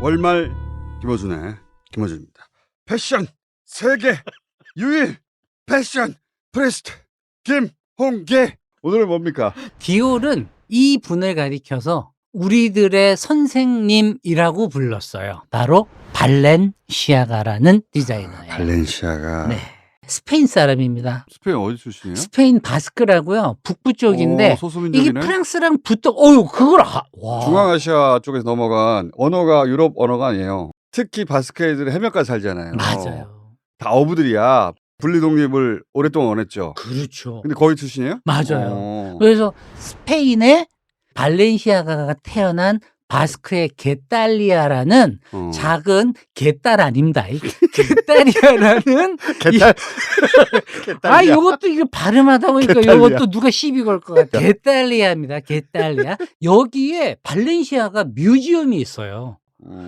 월말 김어준의 김어준입니다. 패션 세계 유일 패션 프리스트 김홍계. 오늘은 뭡니까? 디올은 이 분을 가리켜서 우리들의 선생님이라고 불렀어요. 바로 발렌시아가라는 디자이너예요. 발렌시아가. 네. 스페인 사람입니다. 스페인 어디 출신이에요? 스페인 바스크라고요. 북부 쪽인데 소수민족이네. 이게 프랑스랑 붙어. 그걸 와. 중앙아시아 쪽에서 넘어간 언어가 유럽 언어가 아니에요. 특히 바스크 애들은 해변가에 살잖아요. 맞아요. 다 어부들이야. 분리 독립을 오랫동안 원했죠. 그렇죠. 근데 거기 출신이에요? 맞아요. 그래서 스페인의 발렌시아가가 태어난 바스크의 게탈리아라는 작은 게딸 아닙니다. 게탈리아라는 게탈리아. 이것도 이거 발음하다 보니까 이것도 누가 시비 걸 것 같아. 게탈리아입니다. 게탈리아. 여기에 발렌시아가 뮤지엄이 있어요.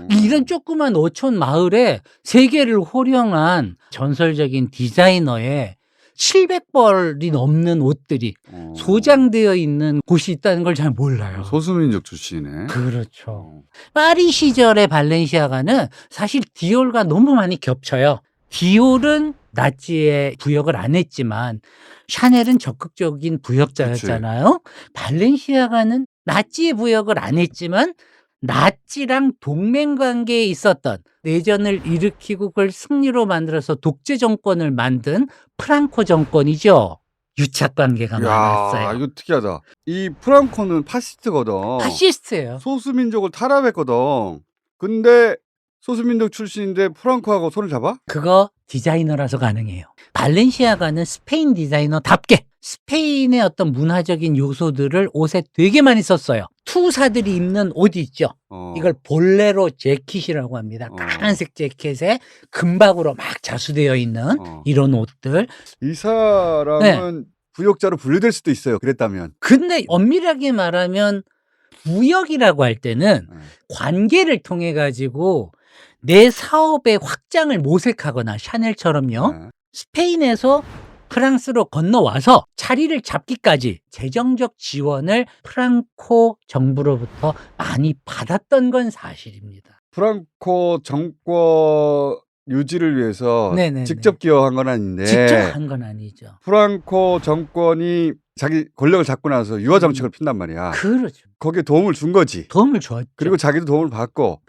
이런 조그만 어촌 마을에 세계를 호령한 전설적인 디자이너의 700벌이 넘는 옷들이 소장되어 있는 곳이 있다는 걸 잘 몰라요. 소수민족 출신이네. 그렇죠. 파리 시절의 발렌시아가는 사실 디올과 너무 많이 겹쳐요. 디올은 나치에 부역을 안 했지만 샤넬은 적극적인 부역자였잖아요. 발렌시아가는 나치에 부역을 안 했지만 나치랑 동맹관계에 있었던 내전을 일으키고 그걸 승리로 만들어서 독재 정권을 만든 프랑코 정권이죠. 유착관계가 많았어요. 이거 특이하다. 이 프랑코는 파시스트거든. 파시스트예요. 소수민족을 탄압했거든. 근데 소수민족 출신인데 프랑코하고 손을 잡아? 그거 디자이너라서 가능해요. 발렌시아가는 스페인 디자이너답게 스페인의 어떤 문화적인 요소들을 옷에 되게 많이 썼어요. 투사들이 입는 옷 있죠. 이걸 볼레로 재킷이라고 합니다. 까만색 재킷에 금박으로 막 자수되어 있는 이런 옷들. 이 사람은 부역자로 분류될 수도 있어요. 그랬다면. 근데 엄밀하게 말하면 부역이라고 할 때는 관계를 통해 가지고 내 사업의 확장을 모색하거나 샤넬처럼요. 스페인에서 프랑스로 건너와서 자리를 잡기까지 재정적 지원을 프랑코 정부로부터 많이 받았던 건 사실입니다. 프랑코 정권 유지를 위해서 네네네. 직접 기여한 건 아닌데. 직접 한 건 아니죠. 프랑코 정권이 자기 권력을 잡고 나서 유화 정책을 핀단 말이야. 그렇죠. 거기에 도움을 준 거지. 도움을 줬죠. 그리고 자기도 도움을 받고.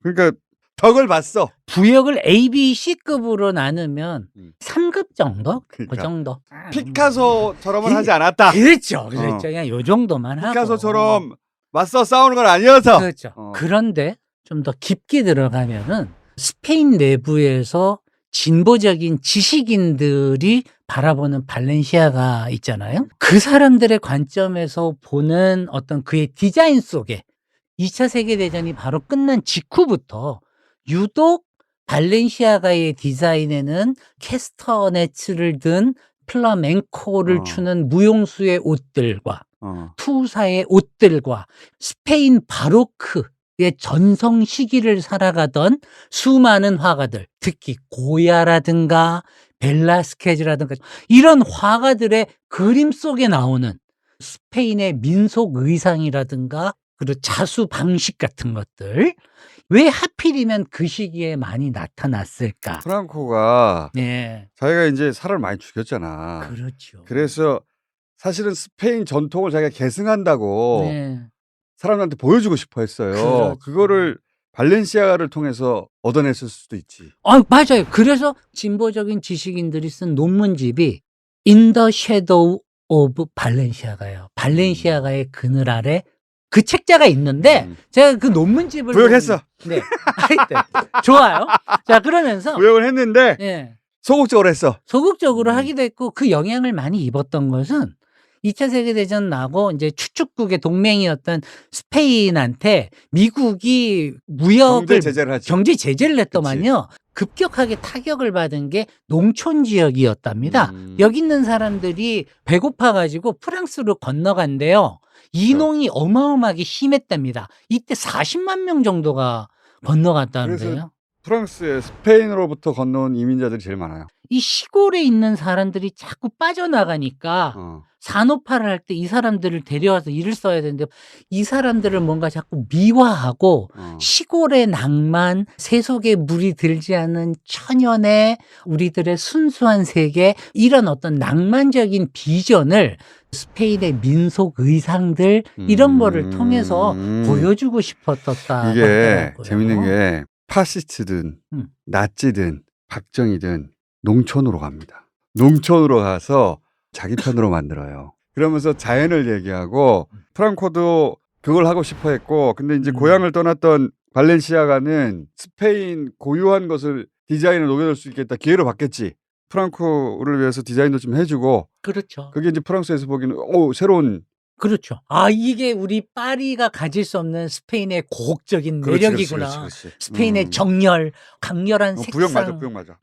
그러니까 덕을 봤어. 부역을 A, B, C급으로 나누면 3급 정도? 그러니까. 그 정도. 피카소처럼은 하지 않았다. 그렇죠. 그냥 요 정도만 하고. 피카소처럼 맞서 싸우는 건 아니어서. 그렇죠. 그런데 좀 더 깊게 들어가면은 스페인 내부에서 진보적인 지식인들이 바라보는 발렌시아가 있잖아요. 그 사람들의 관점에서 보는 어떤 그의 디자인 속에 2차 세계대전이 바로 끝난 직후부터 유독 발렌시아가의 디자인에는 캐스터네츠를 든 플라멩코를 추는 무용수의 옷들과 투사의 옷들과 스페인 바로크의 전성 시기를 살아가던 수많은 화가들, 특히 고야라든가 벨라스케즈라든가 이런 화가들의 그림 속에 나오는 스페인의 민속 의상이라든가 그리고 자수 방식 같은 것들 왜 하필이면 그 시기에 많이 나타났을까? 프랑코가 자기가 이제 사람을 많이 죽였잖아. 그렇죠. 그래서 사실은 스페인 전통을 자기가 계승한다고 사람들한테 보여주고 싶어 했어요. 그렇죠. 그거를 발렌시아가를 통해서 얻어냈을 수도 있지. 맞아요. 그래서 진보적인 지식인들이 쓴 논문집이 In the Shadow of Balenciaga예요. 발렌시아가의 그늘 아래 그 책자가 있는데 제가 그 논문집을 부역했어. 네. 하여튼 좋아요. 자, 그러면서 부역을 했는데 소극적으로 했어. 소극적으로 하기도 했고 그 영향을 많이 입었던 것은 2차 세계대전 나고 이제 추축국의 동맹이었던 스페인한테 미국이 무역을 경제 제재를 했더만요. 급격하게 타격을 받은 게 농촌 지역이었답니다. 여기 있는 사람들이 배고파 가지고 프랑스로 건너간대요. 이농이 어마어마하게 심했답니다. 이때 40만 명 정도가 건너갔다는데요. 프랑스에 스페인으로부터 건너온 이민자들이 제일 많아요. 이 시골에 있는 사람들이 자꾸 빠져나가니까 산업화를 할 때 이 사람들을 데려와서 일을 써야 되는데 이 사람들을 뭔가 자꾸 미화하고 시골의 낭만, 세속에 물이 들지 않은 천연의 우리들의 순수한 세계, 이런 어떤 낭만적인 비전을 스페인의 민속 의상들 이런 거를 통해서 보여주고 싶었었다. 이게 재밌는 게 파시스트든 나치든 박정희든 농촌으로 갑니다. 농촌으로 가서 자기 편으로 만들어요. 그러면서 자연을 얘기하고 프랑코도 그걸 하고 싶어 했고, 근데 이제 고향을 떠났던 발렌시아가는 스페인 고유한 것을 디자인에 녹여낼 수 있겠다 기회를 받겠지. 프랑코를 위해서 디자인도 좀 해주고. 그렇죠. 그게 이제 프랑스에서 보기에는 새로운. 그렇죠. 아, 이게 우리 파리가 가질 수 없는 스페인의 고혹적인 매력이구나. 그렇지. 스페인의 정열, 강렬한 색상. 부역 맞아.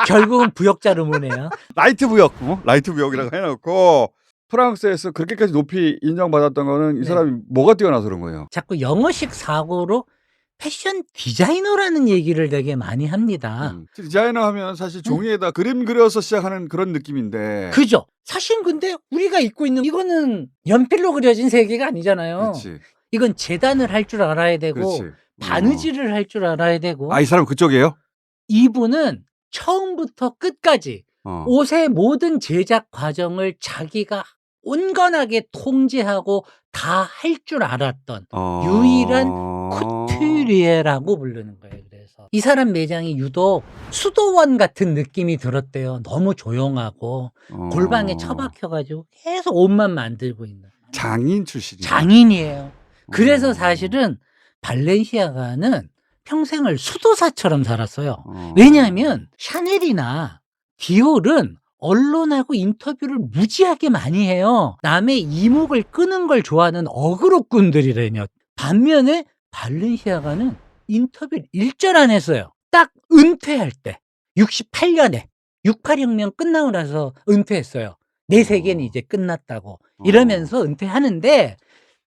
결국은 부역자로 보네요. 라이트 부역, 라이트 부역이라고 해놓고 프랑스에서 그렇게까지 높이 인정받았던 거는 이 사람이 뭐가 뛰어나서 그런 거예요. 자꾸 영어식 사고로 패션 디자이너라는 얘기를 되게 많이 합니다. 디자이너 하면 사실 종이에다 그림 그려서 시작하는 그런 느낌인데. 그죠. 사실 근데 우리가 입고 있는 이거는 연필로 그려진 세계가 아니잖아요. 그렇지. 이건 재단을 할 줄 알아야 되고 그렇지. 바느질을 할 줄 알아야 되고. 이 사람 그쪽이에요? 이분은 처음부터 끝까지 옷의 모든 제작 과정을 자기가 온건하게 통제하고 다 할 줄 알았던 유일한 쿠튜리에라고 부르는 거예요. 그래서 이 사람 매장이 유독 수도원 같은 느낌이 들었대요. 너무 조용하고 골방에 처박혀가지고 계속 옷만 만들고 있는 장인 출신이에요. 장인이에요. 그래서 사실은 발렌시아가는 평생을 수도사처럼 살았어요. 왜냐하면 샤넬이나 디올은 언론하고 인터뷰를 무지하게 많이 해요. 남의 이목을 끄는 걸 좋아하는 어그로꾼들이라뇨. 반면에 발렌시아가는 인터뷰를 일절 안 했어요. 딱 은퇴할 때 68년에 68혁명 끝나고 나서 은퇴했어요. 내 세계는 이제 끝났다고 이러면서 은퇴하는데,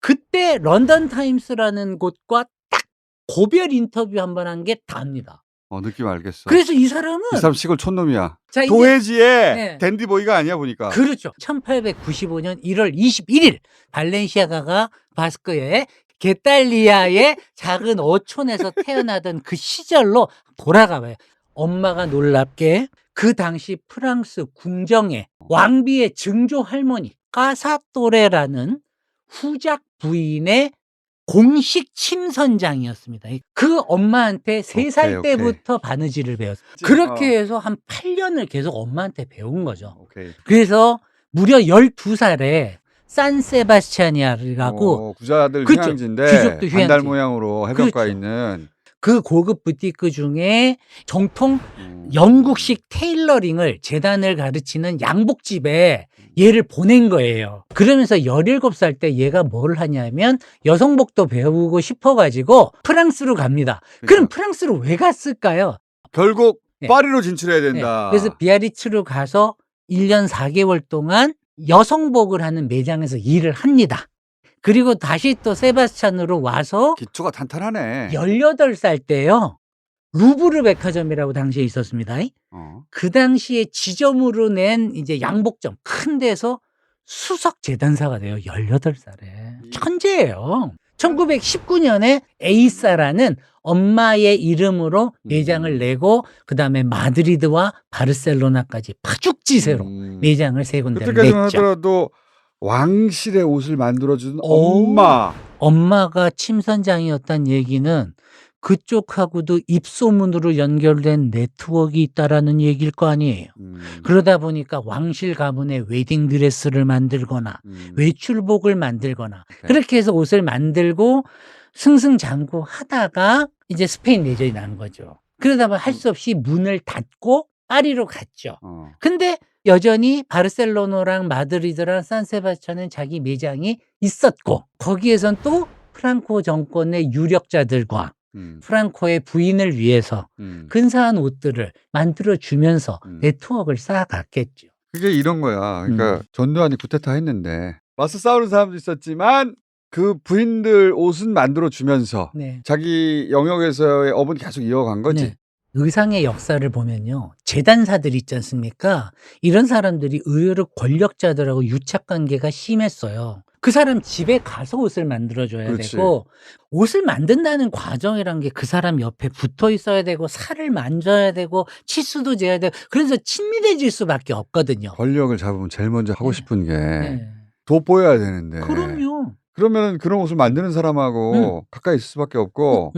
그때 런던 타임스라는 곳과 딱 고별 인터뷰 한 번 한 게 답니다. 느낌 알겠어. 그래서 이 사람은 이 사람 시골 촌놈이야. 자, 도해지의 댄디보이가 아니야 보니까. 그렇죠. 1895년 1월 21일 발렌시아가가 바스크의 게탈리아의 작은 어촌에서 태어나던 그 시절로 돌아가 봐요. 엄마가 놀랍게 그 당시 프랑스 궁정의 왕비의 증조 할머니 까사또레라는 후작 부인의 공식 침선장이었습니다. 그 엄마한테 3살 때부터 바느질을 배웠어요. 그렇게 해서 한 8년을 계속 엄마한테 배운 거죠. 그래서 무려 12살에 산세바스찬이라고 부자들 휴양지인데 귀족도 휴양지. 반달 모양으로 해변가에 있는 그 고급 부티크 중에 정통 영국식 테일러링을 재단을 가르치는 양복집에 얘를 보낸 거예요. 그러면서 17살 때 얘가 뭘 하냐면 여성복도 배우고 싶어가지고 프랑스로 갑니다. 그럼 프랑스로 왜 갔을까요? 결국 파리로 진출해야 된다. 그래서 비아리츠로 가서 1년 4개월 동안 여성복을 하는 매장에서 일을 합니다. 그리고 다시 또 세바스찬으로 와서 기초가 탄탄하네. 18살 때요. 루브르 백화점이라고 당시에 있었습니다. 그 당시에 지점으로 낸 이제 양복점 큰 데서 수석 재단사가 돼요. 18살에. 천재예요. 1919년에 에이사라는 엄마의 이름으로 매장을 내고 그다음에 마드리드와 바르셀로나까지 파죽지세로 매장을 3군데를 냈죠. 그때까지만 하더라도 왕실의 옷을 만들어주는 엄마가 침선장이었다는 얘기는 그쪽하고도 입소문으로 연결된 네트워크가 있다라는 얘기일 거 아니에요. 그러다 보니까 왕실 가문의 웨딩드레스를 만들거나 외출복을 만들거나 그렇게 해서 옷을 만들고 승승장구 하다가 이제 스페인 내전이 난 거죠. 그러다 보니 할 수 없이 문을 닫고 파리로 갔죠. 근데 여전히 바르셀로나랑 마드리드랑 산세바스찬은 자기 매장이 있었고 거기에선 또 프랑코 정권의 유력자들과 프랑코의 부인을 위해서 근사한 옷들을 만들어주면서 네트워크를 쌓아갔겠죠. 그게 이런 거야. 그러니까 전두환이 쿠데타 했는데 맞서 싸우는 사람도 있었지만 그 부인들 옷은 만들어 주면서 네. 자기 영역에서의 업은 계속 이어간 거지. 네. 의상의 역사를 보면요. 재단사들 있지 않습니까? 이런 사람들이 의외로 권력자들하고 유착관계가 심했어요. 그 사람 집에 가서 옷을 만들어줘야 그렇지. 되고 옷을 만든다는 과정이란 게 그 사람 옆에 붙어 있어야 되고 살을 만져야 되고 치수도 재야 되고 그래서 친밀해질 수밖에 없거든요. 권력을 잡으면 제일 먼저 하고 네. 싶은 게 네. 돋보여야 되는데. 그럼요. 그러면 그런 옷을 만드는 사람하고 가까이 있을 수밖에 없고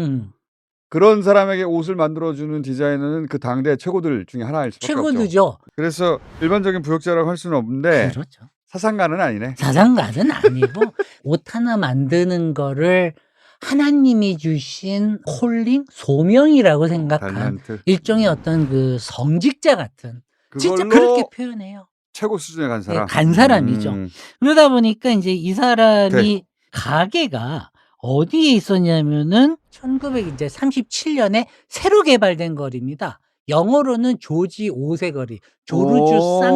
그런 사람에게 옷을 만들어주는 디자이너는 그 당대 최고들 중에 하나일 수밖에 없죠. 최고들죠. 그래서 일반적인 부역자라고 할 수는 없는데 그렇죠. 사상가는 아니네. 사상가는 아니고 옷 하나 만드는 거를 하나님이 주신 콜링, 소명이라고 생각한 달란트. 일종의 어떤 그 성직자 같은 진짜 그걸로 그렇게 표현해요. 최고 수준에 간 네, 사람. 간 사람이죠. 그러다 보니까 이제 이 사람이 가게가 어디에 있었냐면은 1937년에 새로 개발된 거리입니다. 영어로는 조지 5세 거리, 조르주 상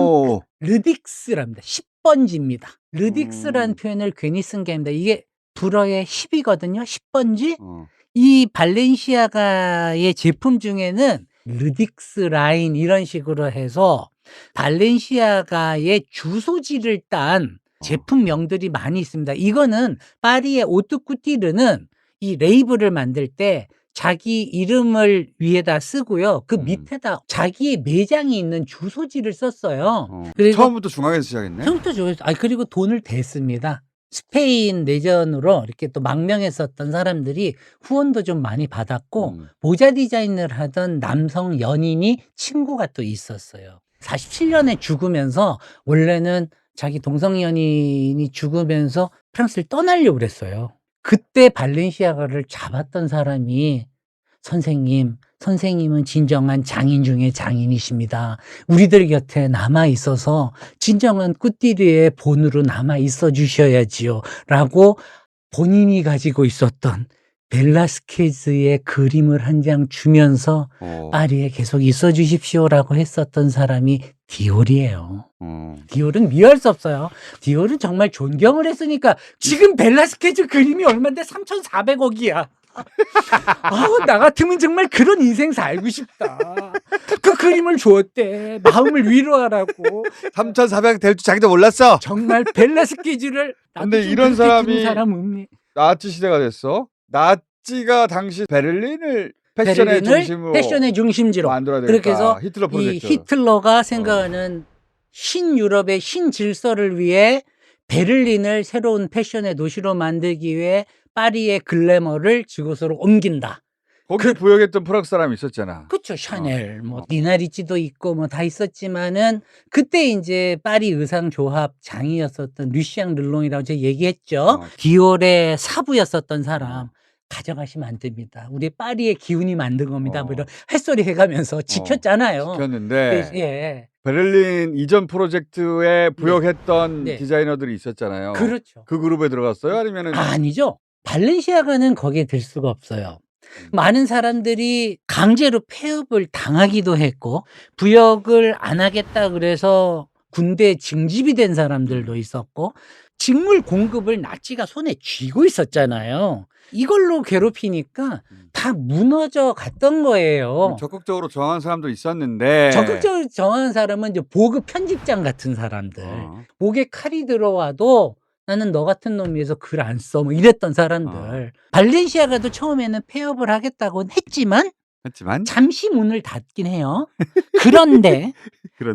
르딕스랍니다. 10번지입니다. 르딕스라는 표현을 괜히 쓴 게 아닙니다. 이게 불어의 10이거든요. 10번지. 이 발렌시아가의 제품 중에는 르딕스 라인 이런 식으로 해서 발렌시아가의 주소지를 딴 제품명들이 많이 있습니다. 이거는 파리의 오뚜쿠티르는 이 레이블을 만들 때 자기 이름을 위에다 쓰고요. 그 밑에다 자기의 매장이 있는 주소지를 썼어요. 그리고 처음부터 중앙에서 시작했네. 처음부터 좋아했어요. 그리고 돈을 댔습니다. 스페인 내전으로 이렇게 또 망명했었던 사람들이 후원도 좀 많이 받았고 모자 디자인을 하던 남성 연인이 친구가 또 있었어요. 47년에 죽으면서 원래는 자기 동성 연인이 죽으면서 프랑스를 떠나려고 그랬어요. 그때 발렌시아가를 잡았던 사람이 선생님은 진정한 장인 중에 장인이십니다. 우리들 곁에 남아 있어서 진정한 꾸띠르의 본으로 남아 있어 주셔야지요. 라고 본인이 가지고 있었던 벨라스케즈의 그림을 한 장 주면서 파리에 계속 있어 주십시오라고 했었던 사람이 디올이에요. 디올은 미워할 수 없어요. 디올은 정말 존경을 했으니까 지금 벨라스케즈 그림이 얼마인데 3,400억이야. 나 같으면 정말 그런 인생 살고 싶다. 그 그림을 주었대. 마음을 위로하라고. 3,400 될 줄 자기도 몰랐어. 정말 벨라스케즈를. 근데 이런 사람이 나치 시대가 됐어. 나치가 당시 베를린을 패션의 중심지로 만들어야 되겠다. 그렇게 해서 히틀러 프로젝트. 이 히틀러가 생각하는 신유럽의 신질서를 위해 베를린을 새로운 패션의 도시로 만들기 위해 파리의 글래머를 저곳으로 옮긴다. 거기 부역했던 프랑스 사람이 있었잖아. 그렇죠. 샤넬, 니나리치도 있고 다 있었지만은 그때 이제 파리 의상 조합 장이었었던 류시앙 르롱이라고 제가 얘기했죠. 디올의 사부였었던 사람. 가져가시면 안 됩니다. 우리 파리의 기운이 만든 겁니다. 뭐 이런 햇소리 해가면서 지켰잖아요. 지켰는데 예. 베를린 이전 프로젝트에 부역했던 디자이너들이 있었잖아요. 그렇죠. 그 그룹에 들어갔어요? 아니면은 아니죠. 발렌시아가는 거기에 들 수가 없어요. 많은 사람들이 강제로 폐업을 당하기도 했고 부역을 안 하겠다 그래서 군대에 징집이 된 사람들도 있었고 직물 공급을 나치가 손에 쥐고 있었잖아요. 이걸로 괴롭히니까 다 무너져 갔던 거예요. 적극적으로 저항한 사람도 있었는데 적극적으로 저항한 사람은 이제 보급 편집장 같은 사람들. 목에 칼이 들어와도 나는 너 같은 놈 위해서 글 안 써. 뭐 이랬던 사람들. 발렌시아가도 처음에는 폐업을 하겠다고 했지만 잠시 문을 닫긴 해요. 그런데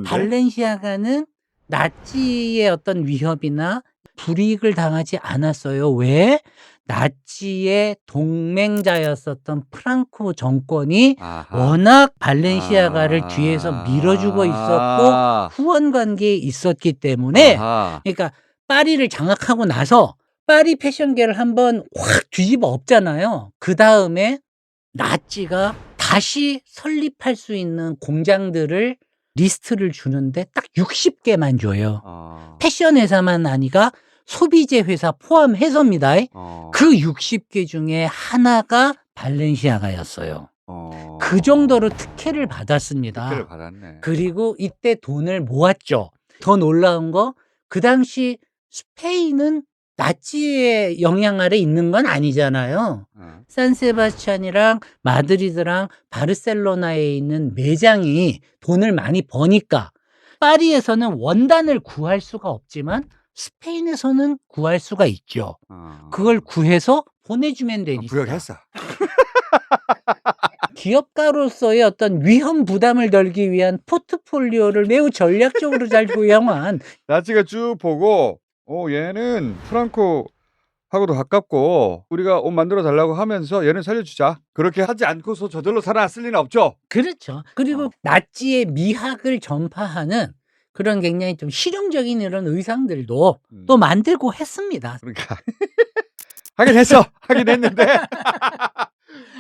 발렌시아가는 나치의 어떤 위협이나 불이익을 당하지 않았어요. 왜? 나치의 동맹자였었던 프랑코 정권이 워낙 발렌시아가를 뒤에서 밀어주고 있었고 후원 관계에 있었기 때문에 그러니까 파리를 장악하고 나서 파리 패션계를 한번 확 뒤집어 엎잖아요. 그 다음에 나치가 다시 설립할 수 있는 공장들을 리스트를 주는데 딱 60개만 줘요. 패션 회사만 아니라 소비재 회사 포함해서입니다. 그 60개 중에 하나가 발렌시아가였어요. 그 정도로 특혜를 받았습니다. 특혜를 받았네. 그리고 이때 돈을 모았죠. 더 놀라운 거 그 당시 스페인은 나치의 영향 아래 있는 건 아니잖아요. 산세바스찬이랑 마드리드랑 바르셀로나에 있는 매장이 돈을 많이 버니까 파리에서는 원단을 구할 수가 없지만 스페인에서는 구할 수가 있죠. 그걸 구해서 보내주면 되니까. 부역했어. 기업가로서의 어떤 위험 부담을 덜기 위한 포트폴리오를 매우 전략적으로 잘 구형한. 나치가 쭉 보고 얘는 프랑코하고도 가깝고 우리가 옷 만들어 달라고 하면서 얘는 살려주자. 그렇게 하지 않고서 저절로 살아났을 리는 없죠. 그렇죠. 그리고 나치의 미학을 전파하는 그런 굉장히 좀 실용적인 이런 의상들도 또 만들고 했습니다. 그러니까 하긴 했어. 하긴 했는데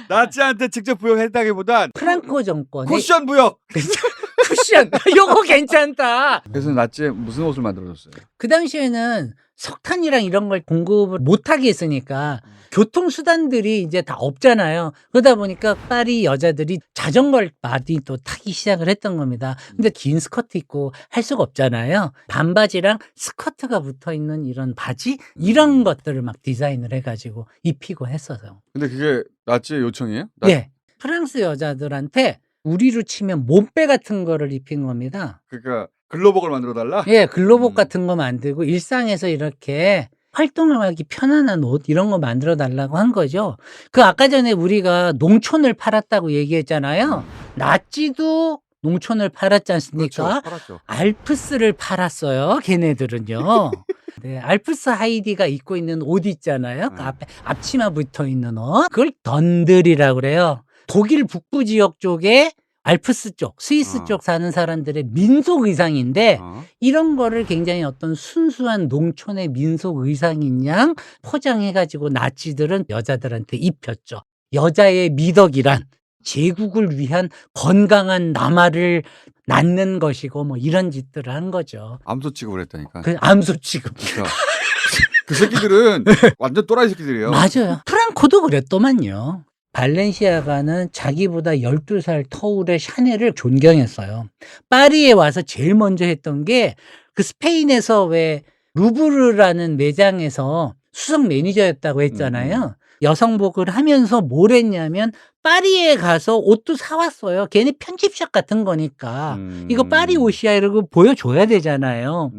나치한테 직접 부역했다기보단 프랑코 정권의 쿠션 부역. 쿠션. 요거 괜찮다. 그래서 나치에 무슨 옷을 만들어줬어요? 그 당시에는 석탄이랑 이런 걸 공급을 못하게 했으니까 교통수단들이 이제 다 없잖아요. 그러다 보니까 파리 여자들이 자전거를 많이 또 타기 시작을 했던 겁니다. 근데 긴 스커트 입고 할 수가 없잖아요. 반바지랑 스커트가 붙어 있는 이런 바지? 이런 것들을 막 디자인을 해가지고 입히고 했어요. 근데 그게 나치의 요청이에요? 네. 프랑스 여자들한테 우리로 치면 몸빼 같은 거를 입힌 겁니다. 그러니까 글로복을 만들어 달라? 예, 글로복 같은 거 만들고 일상에서 이렇게 활동을 하기 편안한 옷 이런 거 만들어 달라고 한 거죠. 그 아까 전에 우리가 농촌을 팔았다고 얘기했잖아요. 나치도 농촌을 팔았지 않습니까? 그렇죠. 팔았죠. 알프스를 팔았어요. 걔네들은요. 네, 알프스 하이디가 입고 있는 옷 있잖아요. 그 앞에 앞치마 붙어 있는 옷. 그걸 던들이라고 그래요. 독일 북부 지역 쪽에 알프스 쪽, 스위스 쪽 사는 사람들의 민속 의상인데 이런 거를 굉장히 어떤 순수한 농촌의 민속 의상인 양 포장해가지고 나치들은 여자들한테 입혔죠. 여자의 미덕이란 제국을 위한 건강한 남아를 낳는 것이고 뭐 이런 짓들을 한 거죠. 암소 취급을 했다니까. 그 암소 취급. 그러니까 그 새끼들은 완전 또라이 새끼들이에요. 맞아요. 프랑코도 그랬더만요. 발렌시아가는 자기보다 12살 터울의 샤넬을 존경했어요. 파리에 와서 제일 먼저 했던 게 그 스페인에서 왜 루브르라는 매장에서 수석 매니저였다고 했잖아요. 여성복을 하면서 뭘 했냐면 파리에 가서 옷도 사왔어요. 걔네 편집샵 같은 거니까. 이거 파리 옷이야 이러고 보여줘야 되잖아요.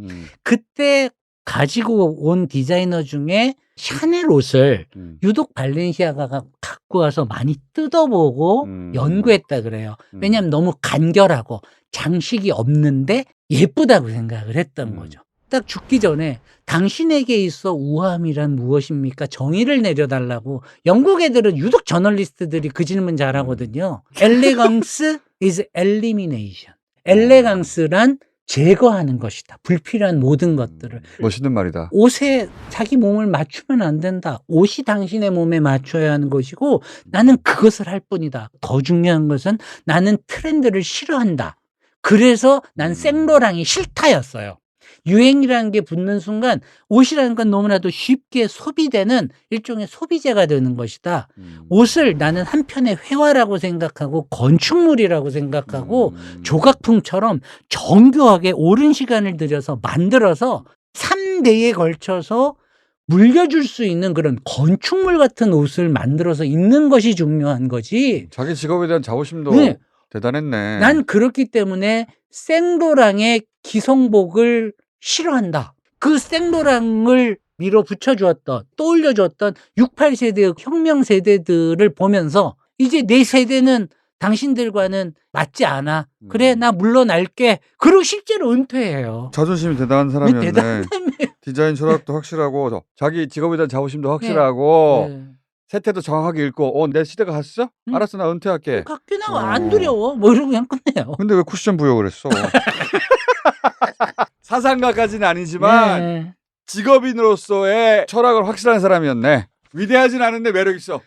그때 가지고 온 디자이너 중에 샤넬 옷을 유독 발렌시아가가 갖고 와서 많이 뜯어보고 연구했다 그래요. 왜냐하면 너무 간결하고 장식이 없는데 예쁘다고 생각을 했던 거죠. 딱 죽기 전에 당신에게 있어 우아함이란 무엇입니까? 정의를 내려달라고. 영국 애들은 유독 저널리스트들이 그 질문 잘하거든요. Elegance is elimination. 엘레강스란 제거하는 것이다. 불필요한 모든 것들을. 멋있는 말이다. 옷에 자기 몸을 맞추면 안 된다. 옷이 당신의 몸에 맞춰야 하는 것이고 나는 그것을 할 뿐이다. 더 중요한 것은 나는 트렌드를 싫어한다. 그래서 난 생로랑이 싫다였어요. 유행이라는 게 붙는 순간 옷이라는 건 너무나도 쉽게 소비되는 일종의 소비재가 되는 것이다. 옷을 나는 한편의 회화라고 생각하고 건축물이라고 생각하고 조각품처럼 정교하게 오랜 시간을 들여서 만들어서 3대에 걸쳐서 물려줄 수 있는 그런 건축물 같은 옷을 만들어서 입는 것이 중요한 거지. 자기 직업에 대한 자부심도 네. 대단했네. 난 그렇기 때문에 생로랑의 기성복을 싫어한다. 그 생로랑을 밀어붙여 주었던, 떠올려 주었던 68세대 혁명 세대들을 보면서 이제 내 세대는 당신들과는 맞지 않아. 그래, 나 물러날게. 그리고 실제로 은퇴해요. 자존심이 대단한 사람이었네. 대단하네. 디자인 철학도 확실하고 자기 직업에 대한 자부심도 확실하고 네. 세태도 정확하게 읽고 내 시대가 갔어? 알았어, 나 은퇴할게. 갖게 나와 안 두려워. 뭐 이러고 그냥 끝내요. 근데 왜 쿠션 부여를 했어? 사상가까지는 아니지만 네. 직업인으로서의 철학을 확실한 사람이었네. 위대하진 않은데 매력 있어.